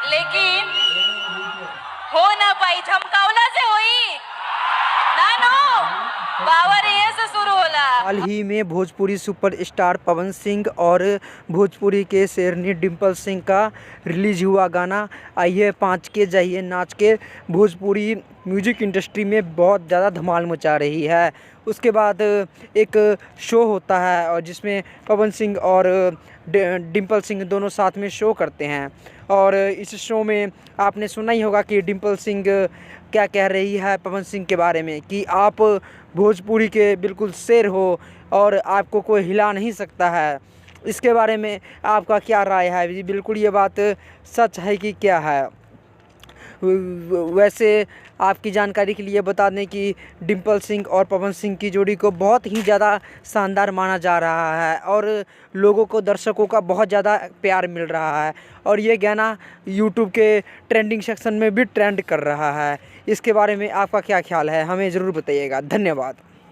लेकिन हो ना पाई, झमकावला से होई नानो पावर ये से शुरू होला। हाल ही में भोजपुरी सुपरस्टार पवन सिंह और भोजपुरी के शेरनी डिम्पल सिंह का रिलीज हुआ गाना आइए पाँच के जाइए नाच के भोजपुरी म्यूजिक इंडस्ट्री में बहुत ज़्यादा धमाल मचा रही है। उसके बाद एक शो होता है और जिसमें पवन सिंह और डिम्पल सिंह दोनों साथ में शो करते हैं और इस शो में आपने सुना ही होगा कि डिम्पल सिंह क्या कह रही है पवन सिंह के बारे में कि आप भोजपुरी के बिल्कुल शेर हो और आपको कोई हिला नहीं सकता है। इसके बारे में आपका क्या राय है? जी बिल्कुल ये बात सच है कि क्या है? वैसे आपकी जानकारी के लिए बता दें कि डिम्पल सिंह और पवन सिंह की जोड़ी को बहुत ही ज़्यादा शानदार माना जा रहा है और लोगों को, दर्शकों का बहुत ज़्यादा प्यार मिल रहा है और ये गाना यूट्यूब के ट्रेंडिंग सेक्शन में भी ट्रेंड कर रहा है। इसके बारे में आपका क्या ख्याल है? हमें ज़रूर बताइएगा। धन्यवाद।